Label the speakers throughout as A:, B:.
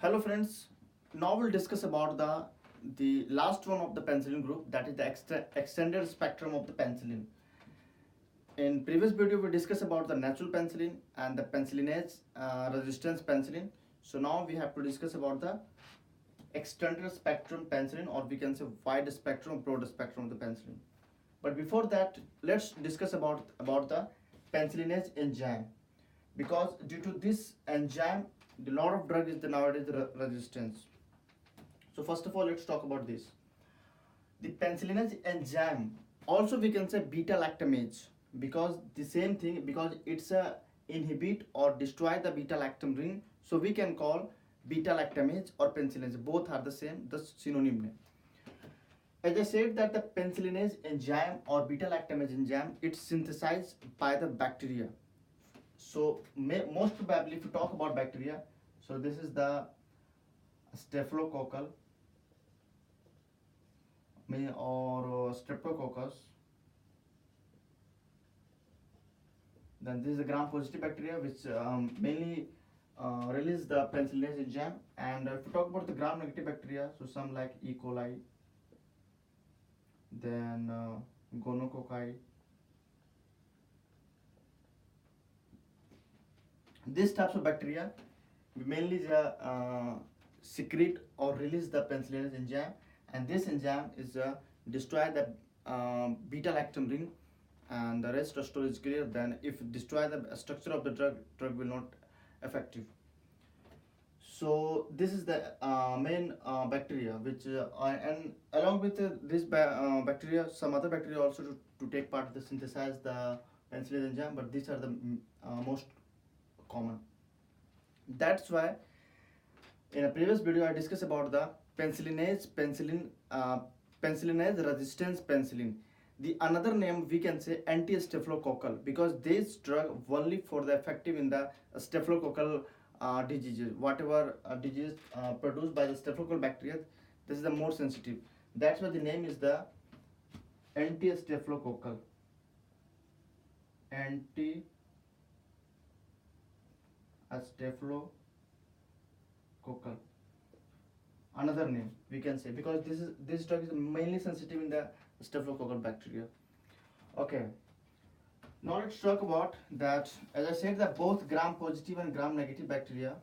A: Hello friends, now we'll discuss about the last one of the penicillin group, that is the extended spectrum of the penicillin. In previous video we discussed about the natural penicillin and the penicillinase resistance penicillin. So now we have to discuss about the extended spectrum penicillin, or we can say wide spectrum, broad spectrum of the penicillin. But before that, let's discuss about the penicillinase enzyme, because due to this enzyme the lot of drug is the nowadays resistance. So first of all, let's talk about this. The penicillinase enzyme, also we can say beta lactamase, because the same thing, because it's a inhibit or destroy the beta lactam ring, so we can call beta lactamase or penicillinase, both are the same, the synonym name. As I said that the penicillinase enzyme or beta lactamase enzyme, it's synthesized by the bacteria. So most probably if you talk about bacteria, so this is the staphylococcal or streptococcus. Then this is the gram-positive bacteria, which mainly release the penicillinase enzyme. And if you talk about the gram-negative bacteria, so some like E. coli, then gonococci. These types of bacteria mainly secrete or release the penicillinase enzyme, and this enzyme is destroy the beta lactam ring, and the rest of story is clear. Then if destroy the structure of the drug will not effective. So this is the main bacteria which and along with this bacteria, some other bacteria also to take part to synthesize the penicillinase enzyme, but these are the most common. That's why in a previous video I discussed about the penicillinase resistance penicillin. The another name we can say anti-staphylococcal, because this drug only for the effective in the staphylococcal diseases, whatever disease produced by the staphylococcal bacteria, this is the more sensitive. That's why the name is the anti-staphylococcal. Staphylococcal, another name we can say, because this drug is mainly sensitive in the staphylococcal bacteria. Okay, now let's talk about that. As I said that both gram positive and gram negative bacteria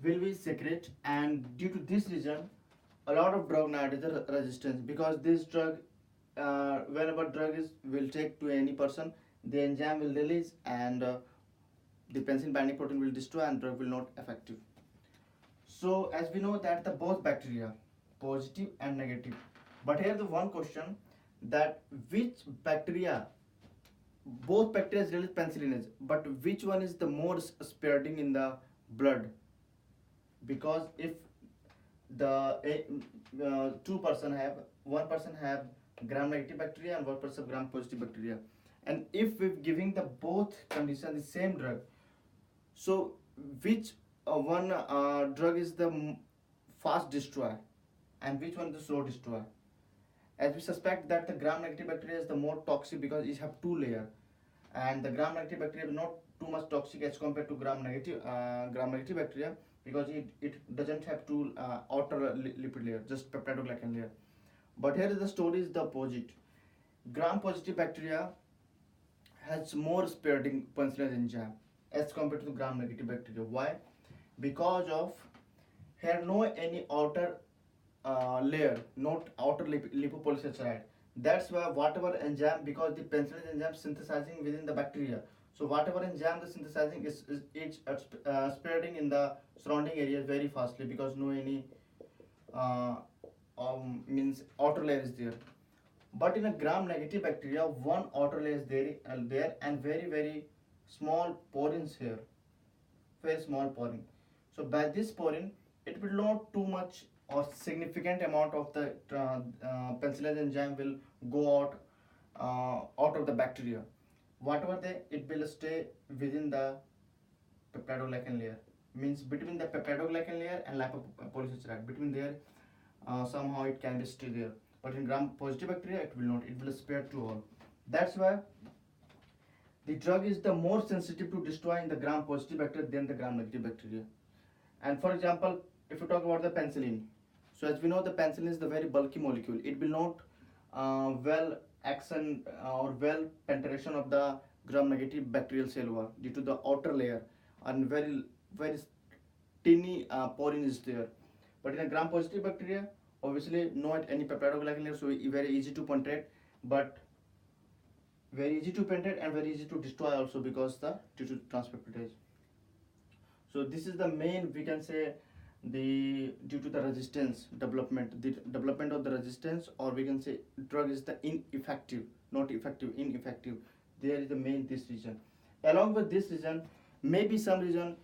A: will be secrete, and due to this reason a lot of drug nowadays are resistance, because this drug whenever drug is will take to any person, the enzyme will release, and the penicillin binding protein will destroy, and drug will not effective. So as we know that the both bacteria positive and negative, but here the one question, that which bacteria, both bacteria release penicillinase, but which one is the more spreading in the blood? Because if the two person have, one person have gram negative bacteria and one person gram positive bacteria, and if we're giving the both condition the same drug, so which one drug is the fast destroy and which one is the slow destroy? As we suspect that the gram negative bacteria is the more toxic, because it have two layer, and the gram negative bacteria is not too much toxic as compared to gram negative bacteria, because it doesn't have two outer lipid layer, just peptidoglycan layer. But here is the story is the opposite. Gram positive bacteria has more spreading penicillinase enzyme as compared to the gram negative bacteria. Why? Because of here no any outer layer, not outer lipopolysaccharide. That's why whatever enzyme, because the penicillin enzyme synthesizing within the bacteria, so whatever enzyme the synthesizing is spreading in the surrounding area very fastly, because no any means outer layer is there. But in a gram negative bacteria, one outer layer is there, and very small porins here, very small porin. So by this porin, it will not too much or significant amount of the penicillin enzyme will go out of the bacteria. Whatever it will stay within the peptidoglycan layer, means between the peptidoglycan layer and lipopolysaccharide, between there somehow it can be stay there. But in gram positive bacteria it will not, it will spread to all. That's why the drug is the more sensitive to destroying the gram positive bacteria than the gram negative bacteria. And for example, if you talk about the penicillin, so as we know, the penicillin is the very bulky molecule. It will not well action or well penetration of the gram-negative bacterial cell wall due to the outer layer and very tiny porine is there. But in a gram-positive bacteria, obviously not any peptidoglycan layer, so very easy to penetrate, but very easy to penetrate and very easy to destroy also because the due to transpeptidase. So this is the main, we can say, the due to the resistance development, the development of the resistance, or we can say drug is the ineffective, not effective, ineffective. There is the main this reason. Along with this reason, maybe some reason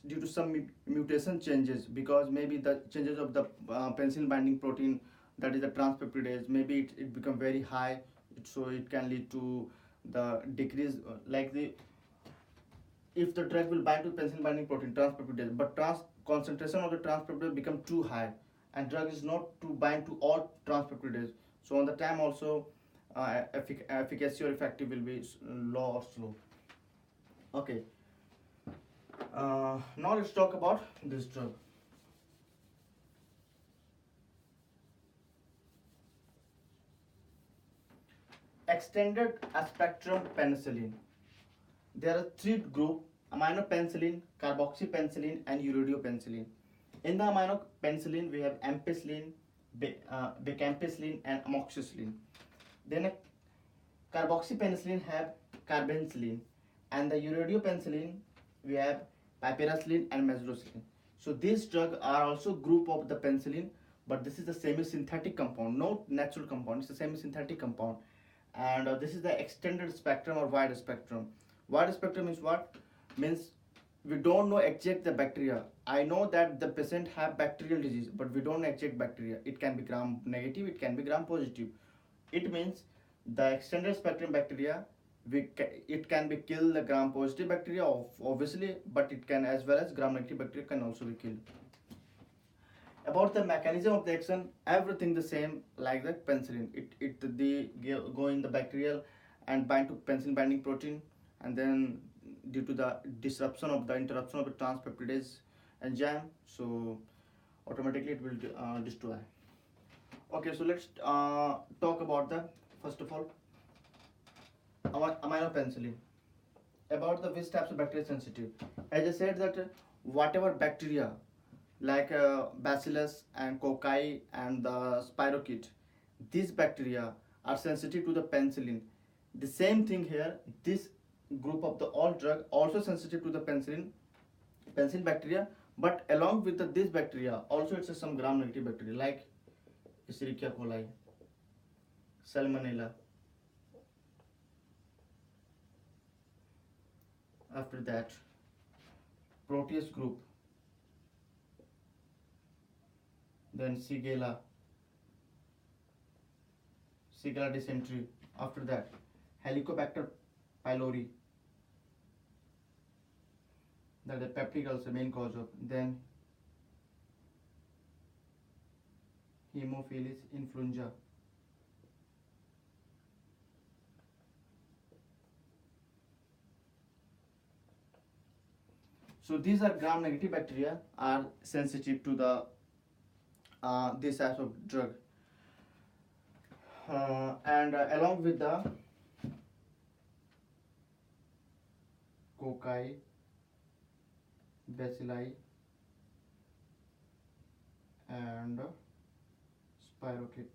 A: due to some mutation changes, because maybe the changes of the penicillin binding protein, that is the transpeptidase, maybe it become very high, so it can lead to the decrease like the, if the drug will bind to penicillin binding protein transpeptidase, but concentration of the transpeptidase become too high, and drug is not to bind to all transpeptidase, so on the time also efficacy or effective will be low or slow. Okay, now let's talk about this drug. Extended spectrum penicillin. There are three groups: aminopenicillin, carboxypenicillin, and uridopenicillin. In the aminopenicillin, we have ampicillin, becampicillin, and amoxicillin. Then carboxypenicillin have carbenicillin, and the uridopenicillin we have piperacillin and mesodoxicillin. So these drugs are also group of the penicillin, but this is the semi-synthetic compound, not natural compound. It's a semi-synthetic compound, and this is the extended spectrum or wide spectrum. Wide spectrum is what? Means we don't know exact the bacteria. I know that the patient have bacterial disease, but we don't know exact bacteria. It can be gram negative, it can be gram positive. It means the extended spectrum bacteria, it can be kill the gram positive bacteria obviously, but it can as well as gram negative bacteria can also be killed. About the mechanism of the action, everything the same like the penicillin. They go in the bacterial and bind to penicillin binding protein, and then due to the disruption of the interruption of the transpeptidase enzyme, so automatically it will destroy. Okay, so let's talk about the, first of all, aminopenicillin. About the which types of bacteria sensitive. As I said that whatever bacteria like bacillus and cocci and the spirochete, these bacteria are sensitive to the penicillin. The same thing here, this group of the all drug also sensitive to the penicillin bacteria, but along with this bacteria also it's some gram negative bacteria like Escherichia coli, Salmonella. After that, Proteus group, then Shigella dysentery. After that, Helicobacter pylori, that the peptic ulcer main cause of. Then Haemophilus influenza. So these are gram negative bacteria are sensitive to the this type of drug, and along with the cocci, bacilli, and spirochete.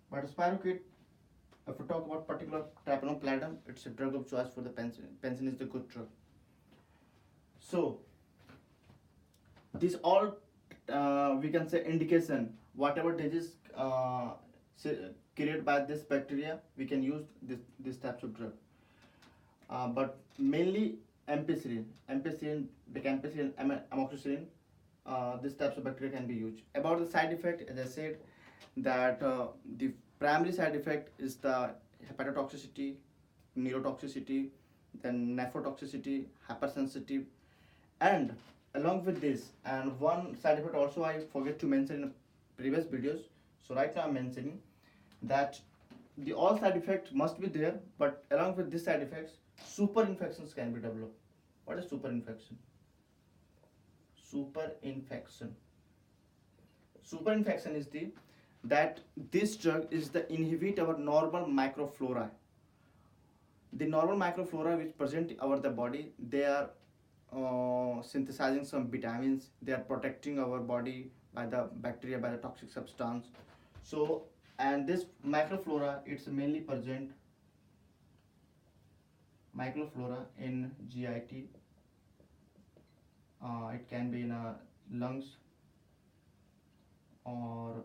A: But spirochete, if we talk about particular Tapenomycladum, it's a drug of choice for the penicillin. Penicillin is the good drug. So this all we can say indication, whatever disease created by this bacteria, we can use this types of drug. But mainly ampicillin, becampicillin, amoxicillin, these types of bacteria can be used. About the side effect, as I said, that the primary side effect is the hepatotoxicity, neurotoxicity, then nephrotoxicity, hypersensitive, and along with this, and one side effect also I forget to mention in previous videos, so right now I'm mentioning that the all side effects must be there, but along with this side effects, super infections can be developed. What is superinfection? Superinfection. Superinfection is the that this drug is the inhibit our normal microflora. The normal microflora which present our the body, they are synthesizing some vitamins. They are protecting our body by the bacteria, by the toxic substance. So, and this microflora, it's mainly present microflora in GIT. It can be in lungs, or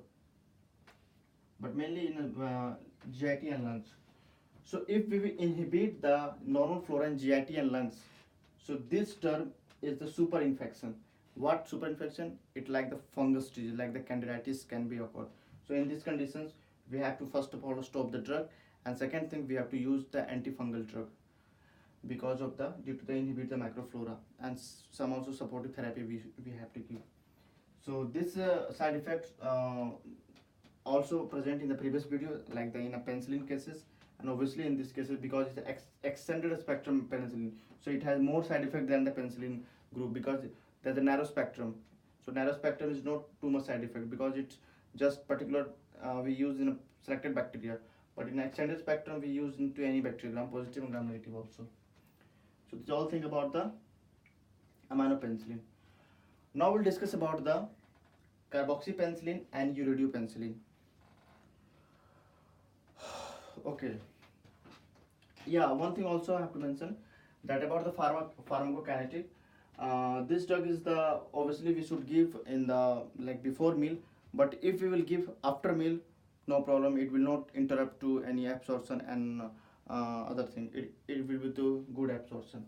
A: but mainly in GIT and lungs. So if we will inhibit the normal flora in GIT and lungs, so this term is the superinfection. What superinfection? It like the fungus disease, like the candidiasis can be occurred. So in these conditions, we have to first of all stop the drug, and second thing, we have to use the antifungal drug because of the due to the inhibit the microflora, and some also supportive therapy we have to give. So this side effects also present in the previous video, like the in a penicillin cases, and obviously in this cases because it's extended spectrum penicillin, so it has more side effect than the penicillin group because there's a narrow spectrum. So narrow spectrum is not too much side effect because it's just particular we use in a selected bacteria, but in extended spectrum we use into any bacteria, gram positive and gram negative also. So this all thing about the aminopenicillin. Now we'll discuss about the carboxypenicillin and uridopenicillin. Okay. Yeah, one thing also I have to mention that about the pharmacokinetic. This drug is the obviously we should give in the like before meal, but if we will give after meal, no problem. It will not interrupt to any absorption and other thing. It will be to good absorption.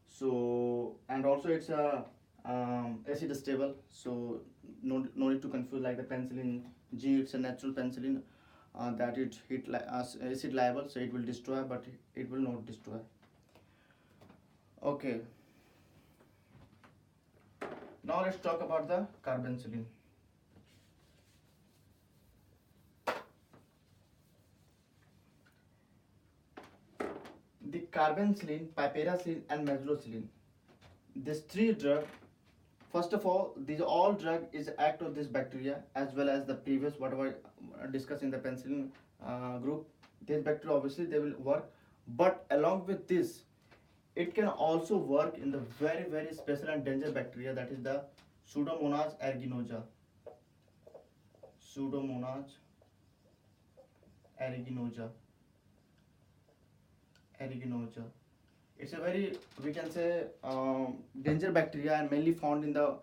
A: So and also it's a acid stable, so no need to confuse like the penicillin G. It's a natural penicillin that it hit acid liable, so it will destroy, but it will not destroy. Okay. Now let's talk about the carbenicillin. The carbenicillin, piperacillin, and mesalocillin. These three drugs. First of all, these all drug is act of this bacteria as well as the previous whatever discussed in the penicillin group. This bacteria obviously they will work, but along with this, it can also work in the very special and dangerous bacteria, that is the Pseudomonas aeruginosa. Pseudomonas aeruginosa. It's a very, we can say, danger bacteria and mainly found in the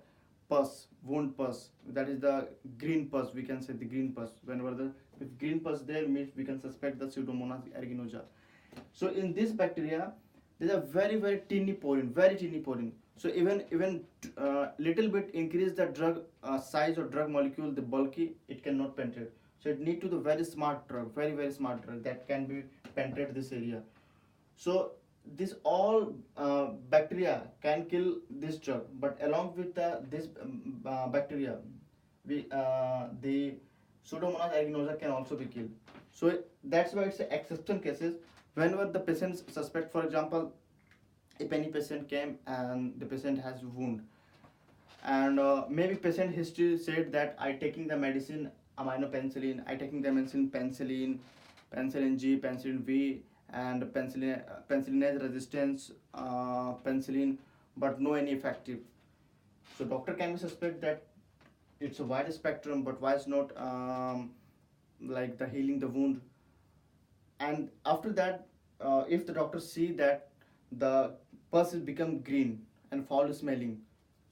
A: pus, wound pus. That is the green pus. We can say the green pus. Whenever the if green pus there means we can suspect the Pseudomonas aeruginosa. So in this bacteria, there is a very teeny porine. So even little bit increase the drug size or drug molecule, the bulky, it cannot penetrate. So it need to the very smart drug, very smart drug that can be penetrate this area. So this all bacteria can kill this drug, but along with this bacteria, the Pseudomonas aeruginosa can also be killed. So that's why it's exception cases. Whenever the patient suspect, for example, if any patient came and the patient has wound, and maybe patient history said that I taking the medicine aminopenicillin, I taking the medicine penicillin G, penicillin V, and penicillinase resistance penicillin, but no any effective. So doctor can be suspect that it's a wide spectrum, but why is not like the healing the wound. And after that, if the doctor see that the pus has become green and foul smelling,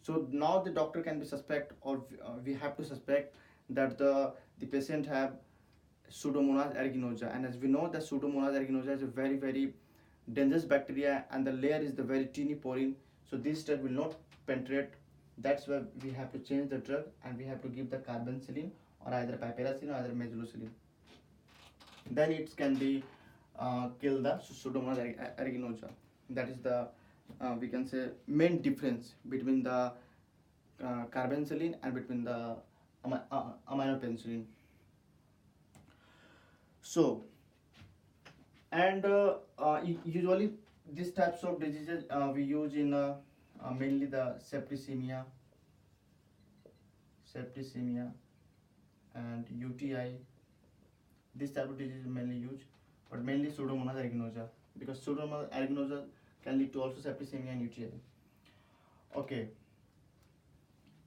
A: so now the doctor can be suspect, or we have to suspect that the patient have Pseudomonas aeruginosa. And as we know, the Pseudomonas aeruginosa is a very dangerous bacteria, and the layer is the very teeny porine. So this drug will not penetrate. That's why we have to change the drug, and we have to give the carbenicillin or either piperacillin or either mesalocillin. Then it can be kill the Pseudomonas aeruginosa. That is the we can say main difference between the carbenicillin and between the aminopenicillin. So, and usually these types of diseases we use in mainly the septicemia and UTI. This type of disease is mainly used, but mainly Pseudomonas aeruginosa, because Pseudomonas aeruginosa can lead to also septicemia and UTI. Okay.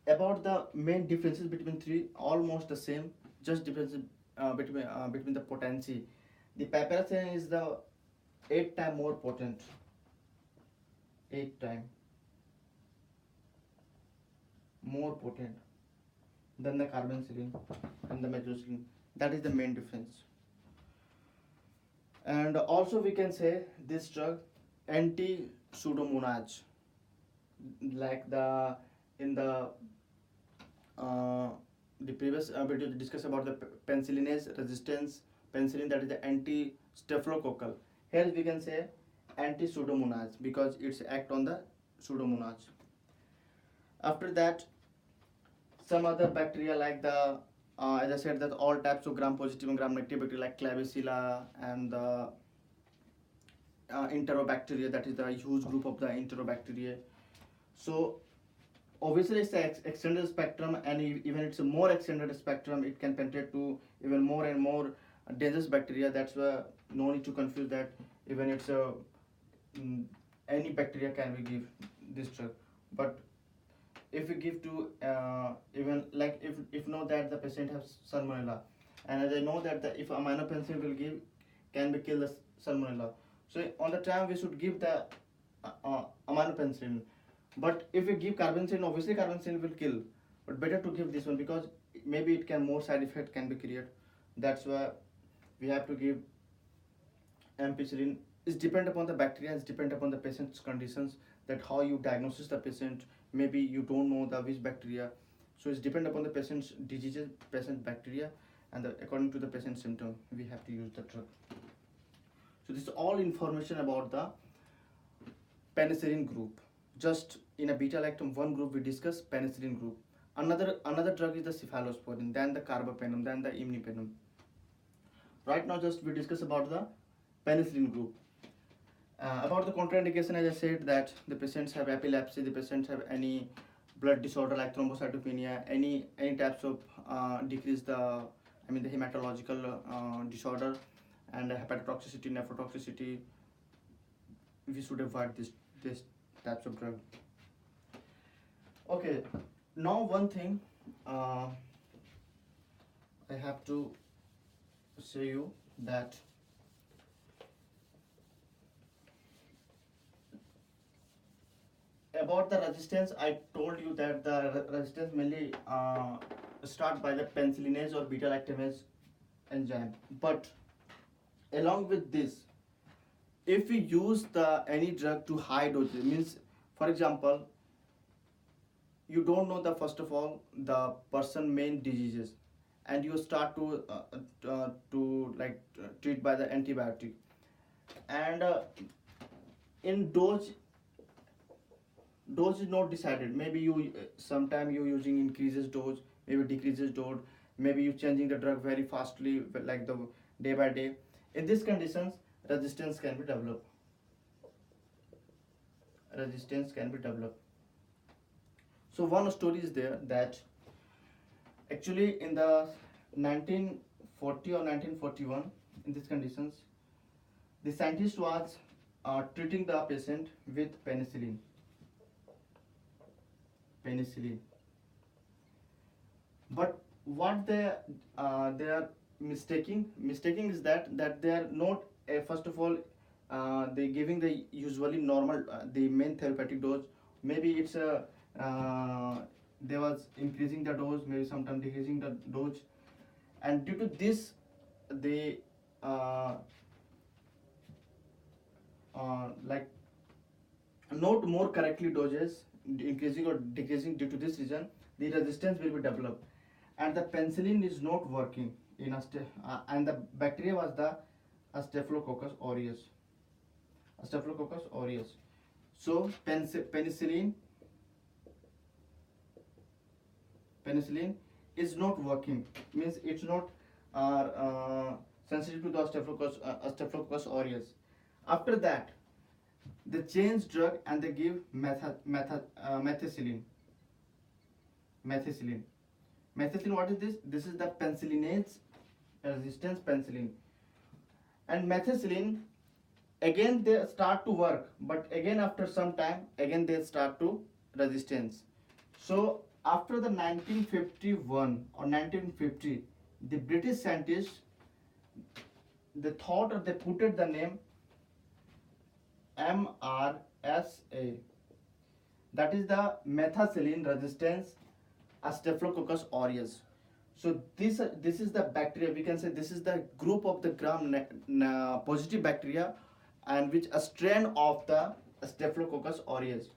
A: About the main differences between three, almost the same, just differences between the potency. The piperacillin is the 8 times more potent, 8 times more potent than the carbonicillin and the methicillin. That is the main difference. And also we can say this drug anti-pseudomonas, like in the previous video discussed about the penicillinase resistance penicillin, that is the anti-staphylococcal. Here we can say anti-pseudomonas because it's act on the pseudomonas. After that, some other bacteria like the as I said, that all types of gram-positive and gram-negative bacteria like Clavicilla and the Enterobacteria, that is the huge group of the Enterobacteria. So obviously it's an extended spectrum, and even it's a more extended spectrum, it can penetrate to even more and more dangerous bacteria. That's why no need to confuse that. Even it's a any bacteria can we give this drug, but if we give to even like if know that the patient has salmonella, and as I know that if aminopenicillin will give can be kill the salmonella, so on the time we should give the aminopenicillin. But if we give carbonicillin, obviously carbonicillin will kill, but better to give this one because maybe it can more side effect can be created. That's why we have to give ampicillin. It's depend upon the bacteria, it's depend upon the patient's conditions, that how you diagnose the patient. Maybe you don't know the which bacteria, so it's depend upon the patient's diseases, patient bacteria, and according to the patient's symptom we have to use the drug. So this is all information about the penicillin group. Just in a beta lactam one group we discuss penicillin group. Another drug is the cephalosporin, then the carbapenem, then the imipenem. Right now just we discuss about the penicillin group. About the contraindication, as I said, that the patients have epilepsy, the patients have any blood disorder like thrombocytopenia, any types of decrease the the hematological disorder, and hepatotoxicity, nephrotoxicity. We should avoid this types of drug. Okay, now one thing I have to say you that about the resistance. I told you that the resistance mainly start by the penicillinase or beta lactamase enzyme, but along with this, if we use the any drug to high doses, means for example you don't know the first of all the person main diseases, and you start to treat by the antibiotic, and in dose is not decided. Maybe you sometime you using increases dose, maybe decreases dose, maybe you changing the drug very fastly like the day by day. In these conditions resistance can be developed. So one story is there that actually in the 1940 or 1941, in these conditions the scientist was treating the patient with penicillin. But what they are mistaking is that they are not first of all they giving the usually normal the main therapeutic dose. Maybe it's a they was increasing the dose, maybe sometimes decreasing the dose, and due to this they like not more correctly doses increasing or decreasing. Due to this reason the resistance will be developed, and the penicillin is not working in and the bacteria was the Staphylococcus aureus. So penicillin is not working, means it's not sensitive to the Staphylococcus aureus. After that they change drug and they give methicillin. Methicillin. Methicillin, what is this? This is the penicillinase resistance penicillin. And methicillin, again they start to work, but again after some time, again they start to resistance. So after the 1951 or 1950, the British scientists, they thought or they put it the name MRSA. That is the methicillin resistance Staphylococcus aureus. So this is the bacteria. We can say this is the group of the gram-positive bacteria, and which a strain of the Staphylococcus aureus.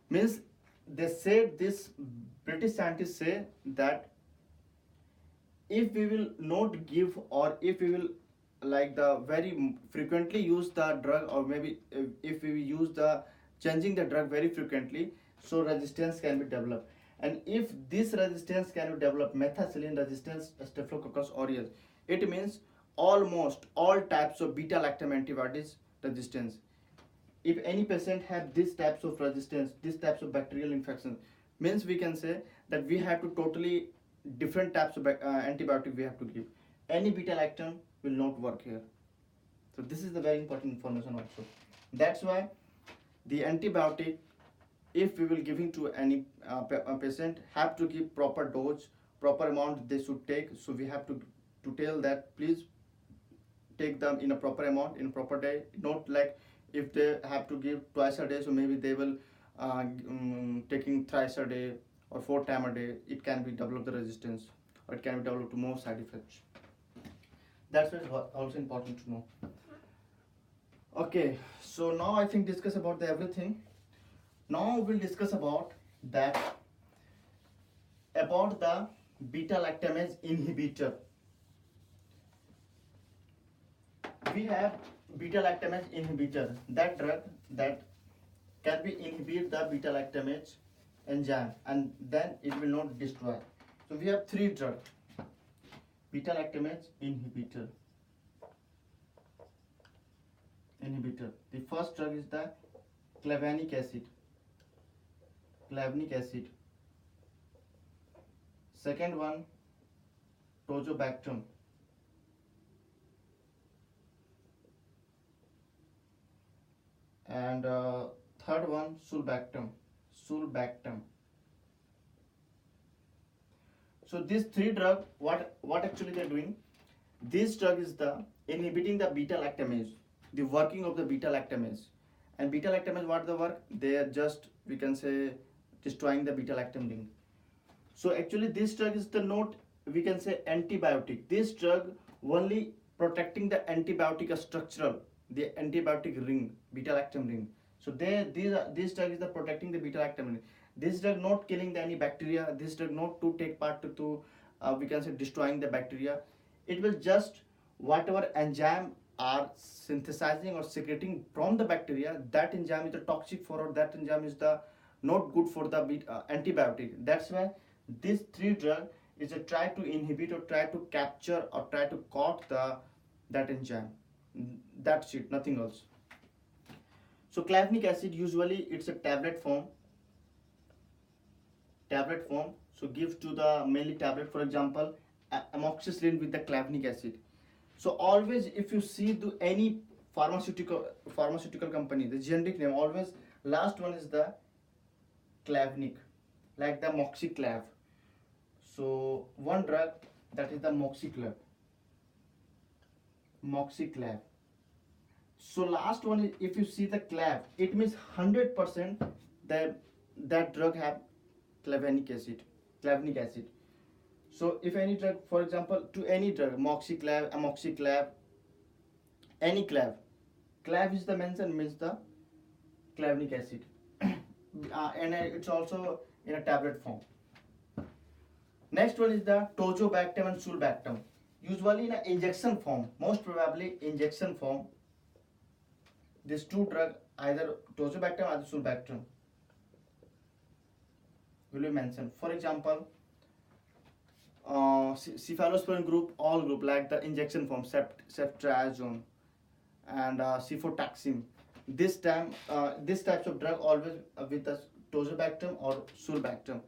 A: Means they said, this British scientists say that if we will not give, or if we will like the very frequently use the drug, or maybe if we use the changing the drug very frequently, so resistance can be developed. And if this resistance can be developed, methicillin resistance Staphylococcus aureus, it means almost all types of beta lactam antibiotics resistance. If any patient have these types of resistance, these types of bacterial infection, means we can say that we have to totally different types of antibiotic we have to give. Any beta lactam will not work here. So this is the very important information also. That's why the antibiotic, if we will giving to any patient, have to give proper dose, proper amount they should take. So we have to tell that please take them in a proper amount, in a proper day. Not like if they have to give twice a day, so maybe they will taking thrice a day or 4 times a day. It can be develop the resistance, or it can be developed more side effects. That's what's also important to know. Okay, so now I think discuss about the everything. Now we'll discuss about that, about the beta lactamase inhibitor. We have beta lactamase inhibitor, that drug that can be inhibit the beta lactamase enzyme, and then it will not destroy. So we have 3 drugs. Beta lactamase inhibitor. The first drug is the clavinic acid. Second one, tazobactam. And third one, sulbactam. So these 3 drugs, what actually they are doing? This drug is the inhibiting the beta lactamase, the working of the beta lactamase. And beta lactamase, what the work? They are just, we can say, destroying the beta lactam ring. So actually this drug is the not, we can say, antibiotic. This drug only protecting the antibiotic structural, the antibiotic ring, beta lactam ring. So this drug is the protecting the beta lactam ring. This drug not killing any bacteria. This drug not to take part to we can say destroying the bacteria. It will just whatever enzyme are synthesizing or secreting from the bacteria, that enzyme is the toxic for, or that enzyme is the not good for the antibiotic. That's why this 3 drug is a try to inhibit or try to capture or try to cut that enzyme. That's it, nothing else. So clavinic acid, usually it's a tablet form. So give to the mainly tablet, for example amoxicillin with the clavinic acid. So always if you see any pharmaceutical company, the generic name, always last one is the clavinic, like the moxiclav. So one drug, that is the moxiclav. So last one is, if you see the clav, it means 100% that drug have clavinic acid. So if any drug, for example, to any drug, moxiclav, amoxiclav, any clav is the mention, means the clavinic acid. And it's also in a tablet form. Next one is the tazobactam and sulbactam, usually in an injection form, most probably injection form. These 2 drugs, either tazobactam or sulbactam, will be mentioned. For example, cephalosporin group, all group, like the injection form, ceftriaxone and cefotaxime. this types of drug always with the tazobactam or sulbactam.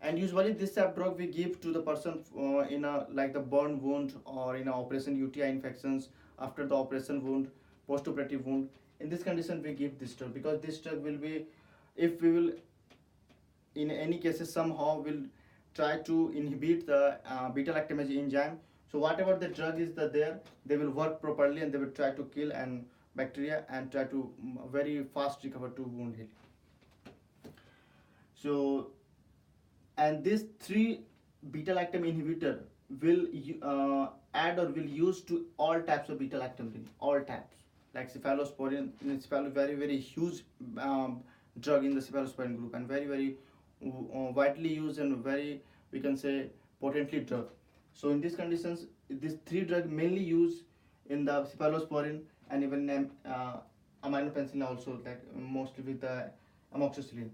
A: And usually this type of drug we give to the person in a like the burn wound or in a operation UTI infections, after the operation wound, post-operative wound. In this condition we give this drug, because this drug will be, if we will in any cases somehow will try to inhibit the beta lactamase enzyme, so whatever the drug is there, they will work properly and they will try to kill and bacteria and try to very fast recover to wound healing. So, and this 3 beta lactam inhibitor will add or will use to all types of beta lactam, all types, like cephalosporin. Very huge drug in the cephalosporin group, and very widely used and very, we can say, potently drug. So in these conditions, these 3 drugs mainly used in the cephalosporin and even aminopenicillin also, like mostly with the amoxicillin.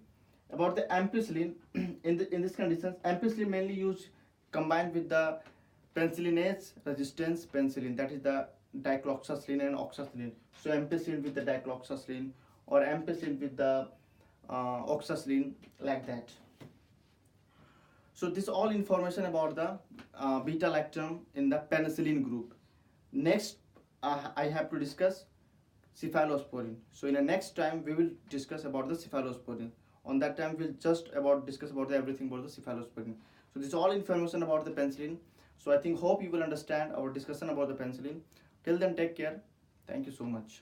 A: About the ampicillin, in this conditions, ampicillin mainly used combined with the penicillinase resistance penicillin, that is the dicloxacillin and oxacillin. So ampicillin with the dicloxacillin or ampicillin with the oxacillin, like that. So this all information about the beta lactam in the penicillin group. Next, I have to discuss cephalosporin. So in the next time we will discuss about the cephalosporin. On that time we'll just discuss about everything about the cephalosporin. So this is all information about the penicillin. So I hope you will understand our discussion about the penicillin. Till then, take care. Thank you so much.